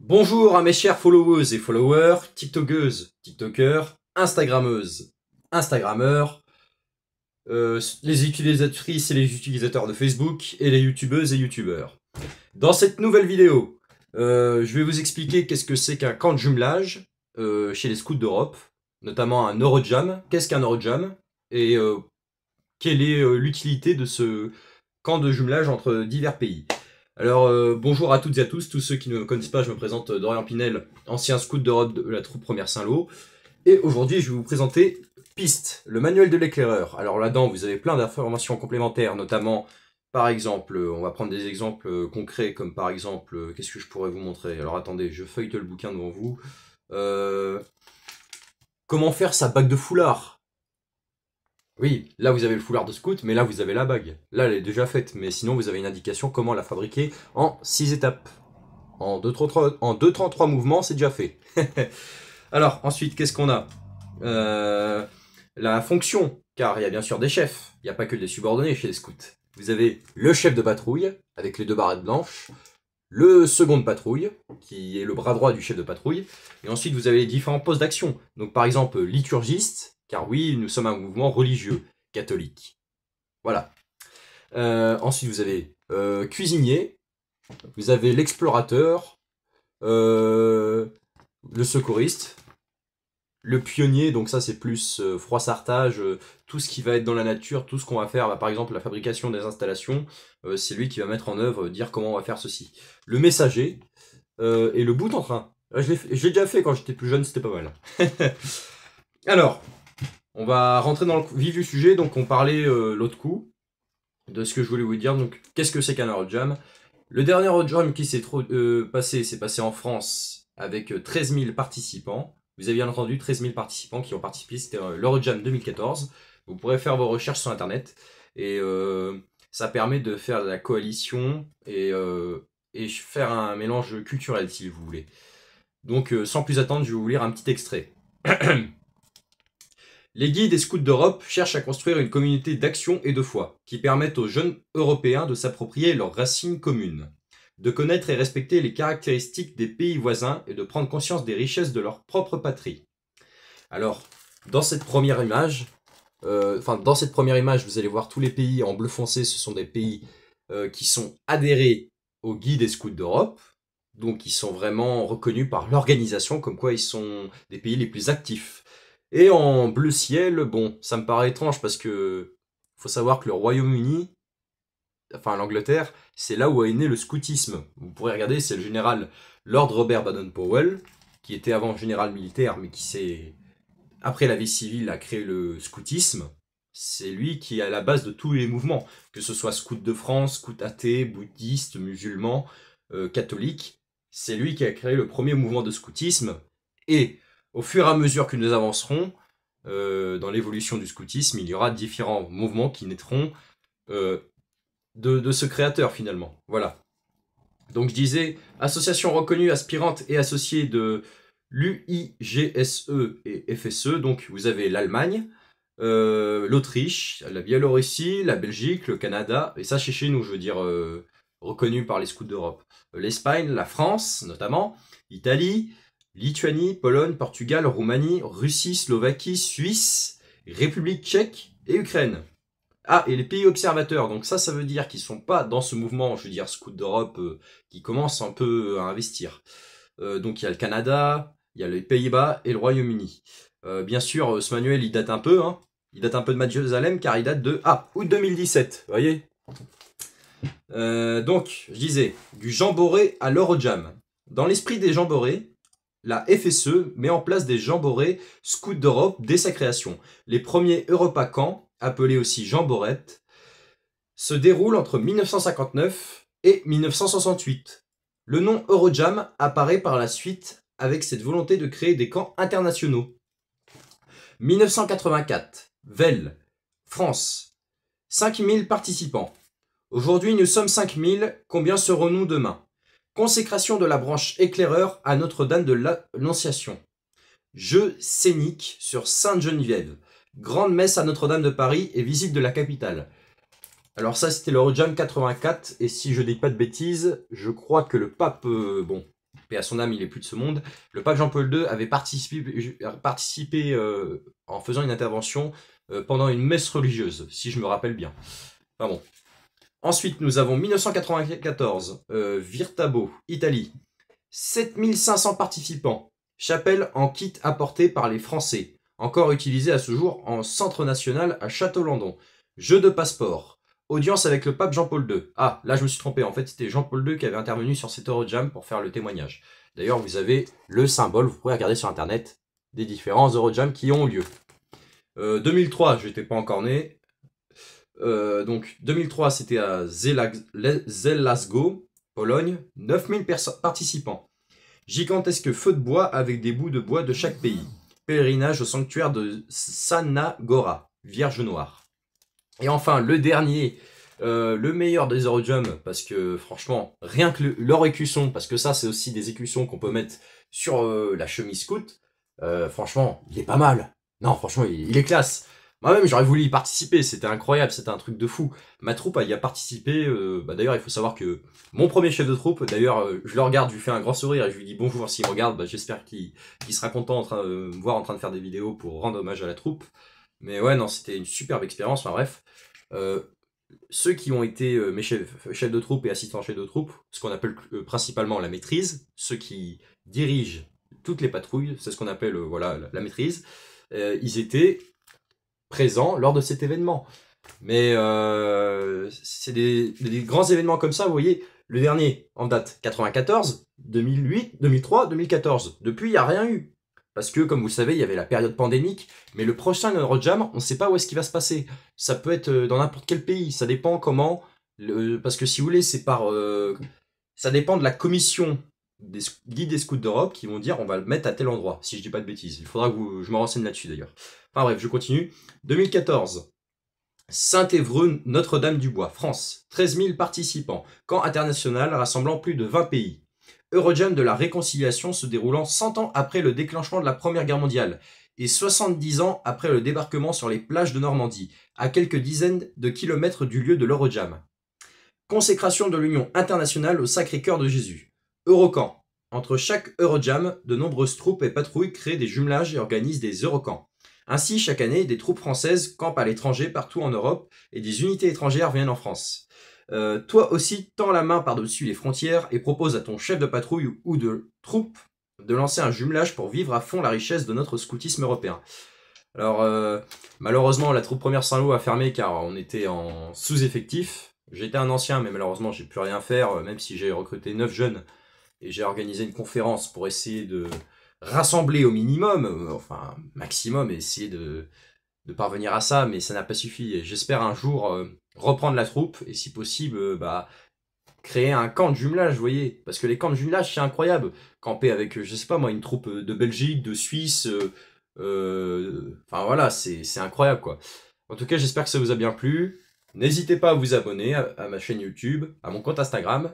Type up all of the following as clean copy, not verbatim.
Bonjour à mes chers followers et followers, tiktokeuses, tiktokers, instagrammeuses, instagrammeurs, les utilisatrices et les utilisateurs de Facebook et les youtubeuses et youtubeurs. Dans cette nouvelle vidéo, je vais vous expliquer qu'est-ce que c'est qu'un camp de jumelage chez les scouts d'Europe, notamment un Eurojam. Qu'est-ce qu'un Eurojam et quelle est l'utilité de ce camp de jumelage entre divers pays. Alors, bonjour à toutes et à tous ceux qui ne me connaissent pas, je me présente Dorian Pinel, ancien scout d'Europe de la troupe première Saint-Lô. Et aujourd'hui, je vais vous présenter Piste, le manuel de l'éclaireur. Alors là-dedans, vous avez plein d'informations complémentaires, notamment, par exemple, on va prendre des exemples concrets, comme par exemple, qu'est-ce que je pourrais vous montrer? Alors attendez, je feuillete le bouquin devant vous. Comment faire sa bague de foulard? Oui, là vous avez le foulard de scout, mais là vous avez la bague. Là elle est déjà faite, mais sinon vous avez une indication comment la fabriquer en 6 étapes. En 2-3 mouvements, c'est déjà fait. Alors, ensuite, qu'est-ce qu'on a la fonction, car il y a bien sûr des chefs, il n'y a pas que des subordonnés chez les scouts. Vous avez le chef de patrouille, avec les 2 barrettes blanches, le second de patrouille, qui est le bras droit du chef de patrouille, et ensuite vous avez les différents postes d'action. Donc par exemple, liturgiste, car oui, nous sommes un mouvement religieux, catholique. Voilà. Ensuite, vous avez cuisinier, vous avez l'explorateur, le secouriste, le pionnier, donc ça c'est plus froissartage, tout ce qui va être dans la nature, tout ce qu'on va faire, bah, par exemple la fabrication des installations, c'est lui qui va mettre en œuvre, dire comment on va faire ceci. Le messager et le bout en train. Je l'ai déjà fait quand j'étais plus jeune, c'était pas mal. Alors, on va rentrer dans le vif du sujet, donc on parlait l'autre coup de ce que je voulais vous dire. Donc, qu'est-ce que c'est qu'un Eurojam? Le dernier Eurojam qui s'est passé en France avec 13 000 participants. Vous avez bien entendu 13 000 participants qui ont participé, c'était l'Eurojam 2014. Vous pourrez faire vos recherches sur internet et ça permet de faire de la coalition et faire un mélange culturel si vous voulez. Donc, sans plus attendre, je vais vous lire un petit extrait. Les guides et scouts d'Europe cherchent à construire une communauté d'action et de foi qui permettent aux jeunes Européens de s'approprier leurs racines communes, de connaître et respecter les caractéristiques des pays voisins et de prendre conscience des richesses de leur propre patrie. Alors, dans cette première image, vous allez voir tous les pays en bleu foncé, ce sont des pays qui sont adhérés aux guides et scouts d'Europe, donc ils sont vraiment reconnus par l'organisation comme quoi ils sont des pays les plus actifs. Et en bleu ciel, bon, ça me paraît étrange parce que faut savoir que le Royaume-Uni, enfin l'Angleterre, c'est là où est né le scoutisme. Vous pourrez regarder, c'est le général Lord Robert Baden-Powell, qui était avant général militaire, mais qui s'est, après la vie civile, a créé le scoutisme. C'est lui qui est à la base de tous les mouvements, que ce soit scout de France, scout athée, bouddhiste, musulman, catholique. C'est lui qui a créé le premier mouvement de scoutisme. Et au fur et à mesure que nous avancerons dans l'évolution du scoutisme, il y aura différents mouvements qui naîtront de ce créateur finalement. Voilà. Donc je disais, association reconnue, aspirante et associée de l'UIGSE et FSE. Donc vous avez l'Allemagne, l'Autriche, la Biélorussie, la Belgique, le Canada, et ça chez nous, je veux dire, reconnu par les scouts d'Europe. L'Espagne, la France notamment, l'Italie, Lituanie, Pologne, Portugal, Roumanie, Russie, Slovaquie, Suisse, République tchèque et Ukraine. Ah, et les pays observateurs, donc ça veut dire qu'ils sont pas dans ce mouvement, je veux dire, Scout d'Europe, qui commence un peu à investir. Donc il y a le Canada, il y a les Pays-Bas et le Royaume-Uni. Bien sûr, ce manuel, il date un peu, hein. Il date un peu de Mathusalem, car il date de août 2017, vous voyez. Donc, je disais, du jamboree à l'Eurojam. Dans l'esprit des jamborees, la FSE met en place des jamborees scouts d'Europe dès sa création. Les premiers Europacamps, appelés aussi jamborettes, se déroulent entre 1959 et 1968. Le nom Eurojam apparaît par la suite avec cette volonté de créer des camps internationaux. 1984, Velle, France, 5000 participants. Aujourd'hui, nous sommes 5000, combien serons-nous demain? Consécration de la branche éclaireur à Notre-Dame de l'Annonciation. Jeu scénique sur Sainte-Geneviève. Grande messe à Notre-Dame de Paris et visite de la capitale. Alors ça, c'était l'Eurojam 84, et si je dis pas de bêtises, je crois que le pape, bon, paix à son âme, il est plus de ce monde, le pape Jean-Paul II avait participé en faisant une intervention pendant une messe religieuse, si je me rappelle bien. Enfin bon. Ensuite, nous avons 1994, Virtabo, Italie. 7500 participants. Chapelle en kit apporté par les Français. Encore utilisé à ce jour en centre national à Château-Landon. Jeu de passeport. Audience avec le pape Jean-Paul II. Ah, là je me suis trompé. En fait, c'était Jean-Paul II qui avait intervenu sur cet Eurojam pour faire le témoignage. D'ailleurs, vous avez le symbole, vous pourrez regarder sur internet, des différents Eurojams qui ont lieu. 2003, je n'étais pas encore né. Donc 2003, c'était à Żelazko, Pologne. 9000 participants. Gigantesque feu de bois avec des bouts de bois de chaque pays. Pèlerinage au sanctuaire de Sana Gora, Vierge Noire. Et enfin, le dernier, le meilleur des Eurojams, parce que franchement, rien que leur écusson, parce que ça c'est aussi des écussons qu'on peut mettre sur la chemise scout, franchement, il est pas mal. Non, franchement, il est classe. Moi-même, j'aurais voulu y participer, c'était incroyable, c'était un truc de fou. Ma troupe y a participé, d'ailleurs, il faut savoir que mon premier chef de troupe, d'ailleurs, je le regarde, je lui fais un grand sourire et je lui dis bonjour s'il me regarde, j'espère qu'il sera content de me voir en train de faire des vidéos pour rendre hommage à la troupe. Mais ouais, non, c'était une superbe expérience, enfin bref. Ceux qui ont été mes chefs de troupe et assistants chefs de troupe, ce qu'on appelle principalement la maîtrise, ceux qui dirigent toutes les patrouilles, c'est ce qu'on appelle voilà, la maîtrise, ils étaient présents lors de cet événement. Mais c'est des grands événements comme ça, vous voyez, le dernier en date 94, 2008, 2003, 2014. Depuis, il n'y a rien eu. Parce que, comme vous le savez, il y avait la période pandémique, mais le prochain Eurojam, on ne sait pas où est-ce qu'il va se passer. Ça peut être dans n'importe quel pays, ça dépend comment, parce que si vous voulez, c'est par... ça dépend de la commission des guides des scouts d'Europe qui vont dire on va le mettre à tel endroit, si je dis pas de bêtises. Il faudra que je me renseigne là-dessus d'ailleurs. Enfin bref, je continue. 2014. Saint-Évreux, Notre-Dame-du-Bois, France. 13 000 participants. Camp international rassemblant plus de 20 pays. Eurojam de la réconciliation se déroulant 100 ans après le déclenchement de la Première Guerre mondiale et 70 ans après le débarquement sur les plages de Normandie, à quelques dizaines de kilomètres du lieu de l'Eurojam. Consécration de l'Union internationale au Sacré-Cœur de Jésus. Eurocamp. Entre chaque Eurojam, de nombreuses troupes et patrouilles créent des jumelages et organisent des Eurocamps. Ainsi, chaque année, des troupes françaises campent à l'étranger partout en Europe et des unités étrangères viennent en France. Toi aussi, tends la main par-dessus les frontières et propose à ton chef de patrouille ou de troupe de lancer un jumelage pour vivre à fond la richesse de notre scoutisme européen. Alors, malheureusement, la troupe première Saint-Lô a fermé car on était en sous-effectif. J'étais un ancien, mais malheureusement, j'ai plus rien faire, même si j'ai recruté 9 jeunes et j'ai organisé une conférence pour essayer de rassembler au minimum, enfin maximum, et essayer de parvenir à ça, mais ça n'a pas suffi. J'espère un jour reprendre la troupe et si possible, créer un camp de jumelage, vous voyez, parce que les camps de jumelage c'est incroyable. Camper avec, je sais pas moi, une troupe de Belgique, de Suisse, enfin voilà, c'est incroyable quoi. En tout cas, j'espère que ça vous a bien plu. N'hésitez pas à vous abonner à ma chaîne YouTube, à mon compte Instagram.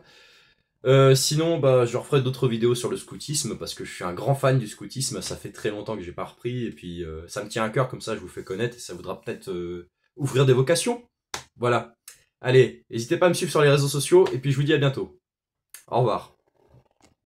Sinon, je referai d'autres vidéos sur le scoutisme parce que je suis un grand fan du scoutisme. Ça fait très longtemps que j'ai pas repris et puis ça me tient à cœur, comme ça je vous fais connaître et ça voudra peut-être ouvrir des vocations. Voilà. Allez, n'hésitez pas à me suivre sur les réseaux sociaux et puis je vous dis à bientôt. Au revoir.